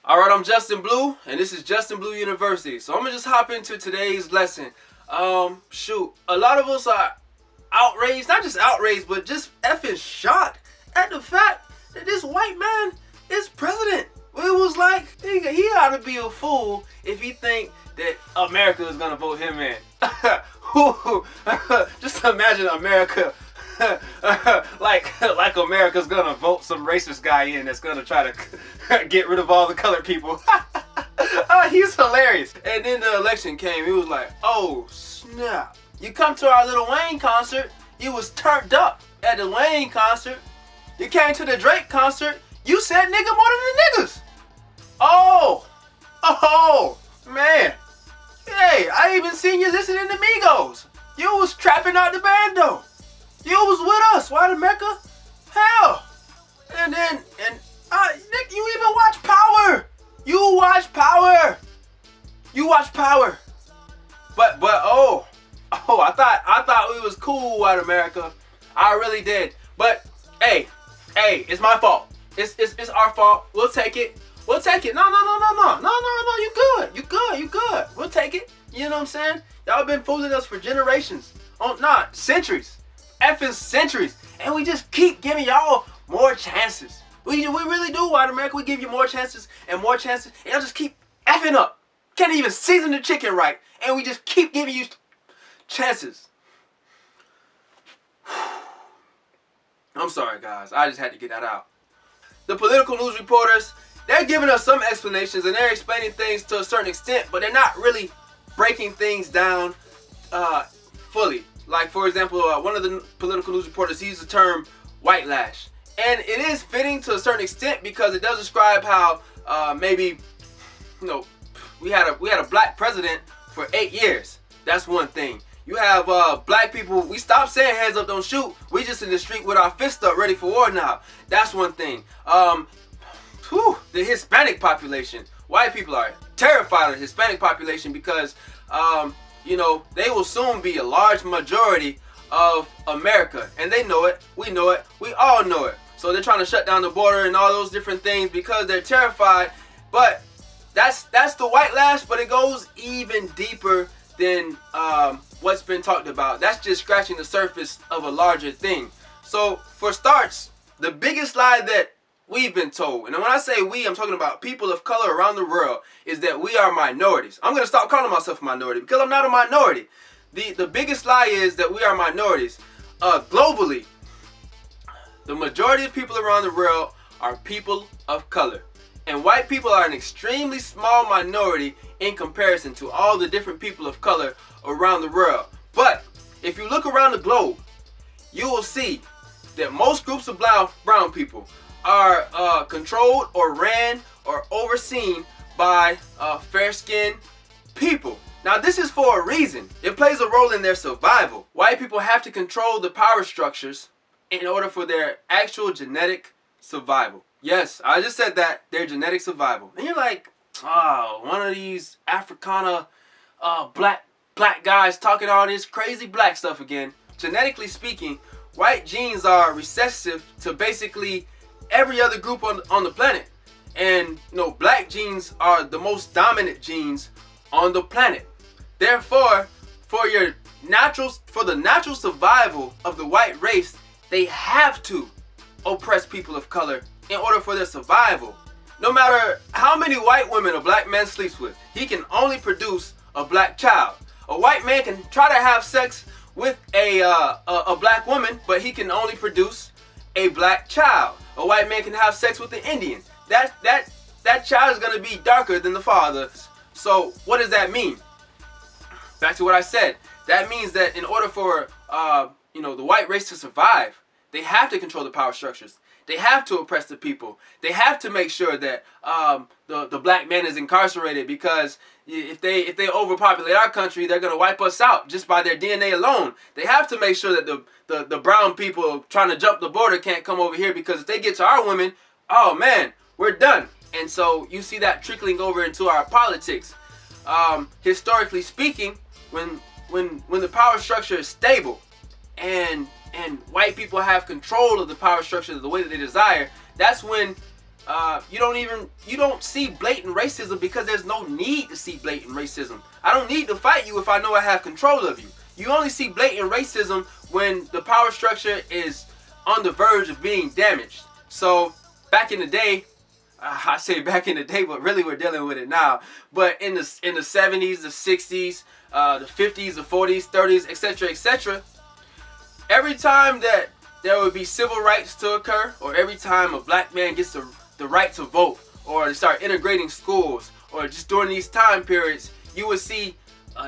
Alright, I'm Justin Blue, and this is Justin Blue University. So I'm gonna just hop into today's lesson. Shoot, a lot of us are outraged, not just outraged, but just effing shocked at the fact that this white man is president. It was like, he ought to be a fool if he think that America is gonna vote him in. Just imagine America. like America's gonna vote some racist guy in that's gonna try to get rid of all the colored people. He's hilarious. And then the election came. He was like, oh snap, you come to our Lil Wayne concert, you was turned up at the Wayne concert. You came to the Drake concert, you said nigga more than the niggas. Oh man, hey, I even seen you listening to Migos. You was trapping out the band though. You was with us, white America. Hell. And Nick, you even watch Power. You watch Power. But I thought we was cool, white America. I really did. But hey, it's my fault. It's our fault. We'll take it. No. You good. We'll take it. You know what I'm saying? Y'all been fooling us for generations. Centuries. Effing centuries, and we just keep giving y'all more chances. We really do, white America. We give you more chances, and y'all just keep effing up. Can't even season the chicken right, and we just keep giving you chances. I'm sorry, guys. I just had to get that out. The political news reporters, they're giving us some explanations, and they're explaining things to a certain extent, but they're not really breaking things down fully. Like, for example, one of the political news reporters used the term white lash. And it is fitting to a certain extent because it does describe how maybe, we had a black president for 8 years. That's one thing. You have black people, we stopped saying hands up, don't shoot. We just in the street with our fists up ready for war now. That's one thing. The Hispanic population. White people are terrified of the Hispanic population because they will soon be a large majority of America. And they know it, we know it, we all know it. So they're trying to shut down the border and all those different things because they're terrified. But that's the white lash, but it goes even deeper than what's been talked about. That's just scratching the surface of a larger thing. So for starts, the biggest lie that we've been told, and when I say we, I'm talking about people of color around the world, is that we are minorities. I'm going to stop calling myself a minority because I'm not a minority. The biggest lie is that we are minorities. Globally, the majority of people around the world are people of color. And white people are an extremely small minority in comparison to all the different people of color around the world. But if you look around the globe, you will see that most groups of brown people are controlled or ran or overseen by fair-skinned people. Now this is for a reason. It plays a role in their survival. White people have to control the power structures in order for their actual genetic survival. Yes, I just said that, their genetic survival. And you're like, oh, one of these Africana black guys talking all this crazy black stuff again. Genetically speaking, white genes are recessive to basically every other group on the planet. And black genes are the most dominant genes on the planet. Therefore, for the natural survival of the white race, they have to oppress people of color in order for their survival. No matter how many white women a black man sleeps with, he can only produce a black child. A white man can try to have sex with a black woman, but he can only produce a black child. A white man can have sex with an Indian. That child is going to be darker than the father's. So what does that mean? Back to what I said. That means that in order for the white race to survive, they have to control the power structures. They have to oppress the people. They have to make sure that the black man is incarcerated, because if they overpopulate our country, they're gonna wipe us out just by their DNA alone. They have to make sure that the brown people trying to jump the border can't come over here, because if they get to our women, oh man, we're done. And so you see that trickling over into our politics. Historically speaking, when the power structure is stable and white people have control of the power structure the way that they desire, that's when you don't see blatant racism because there's no need to see blatant racism. I don't need to fight you if I know I have control of you. You only see blatant racism when the power structure is on the verge of being damaged. So back in the day, I say back in the day, but really we're dealing with it now. But in the 70s, the 60s, the 50s, the 40s, 30s, etc., etc., every time that there would be civil rights to occur, or every time a black man gets the right to vote, or to start integrating schools, or just during these time periods, you would see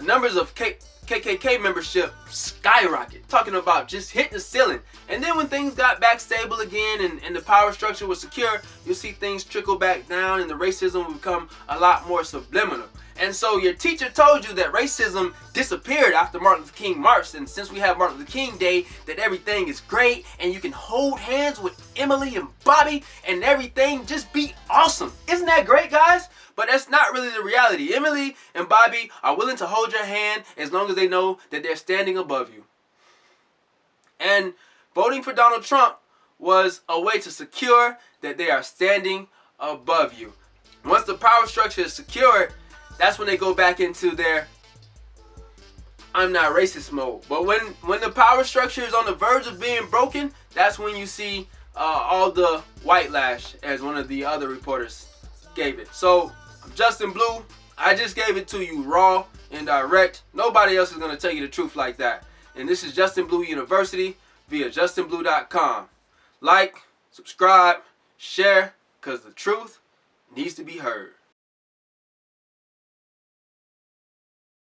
numbers of KKK membership skyrocket, talking about just hitting the ceiling. And then when things got back stable again and the power structure was secure, you'll see things trickle back down and the racism will become a lot more subliminal. And so your teacher told you that racism disappeared after Martin Luther King marched, and since we have Martin Luther King Day, that everything is great and you can hold hands with Emily and Bobby and everything just be awesome. Isn't that great, guys? But that's not really the reality. Emily and Bobby are willing to hold your hand as long as they know that they're standing above you. And voting for Donald Trump was a way to secure that they are standing above you. Once the power structure is secured, that's when they go back into their I'm not racist mode. But when the power structure is on the verge of being broken, that's when you see all the white lash, as one of the other reporters gave it. So I'm Justin Blue. I just gave it to you raw and direct. Nobody else is going to tell you the truth like that. And this is Justin Blue University via justinblue.com. Like, subscribe, share, because the truth needs to be heard.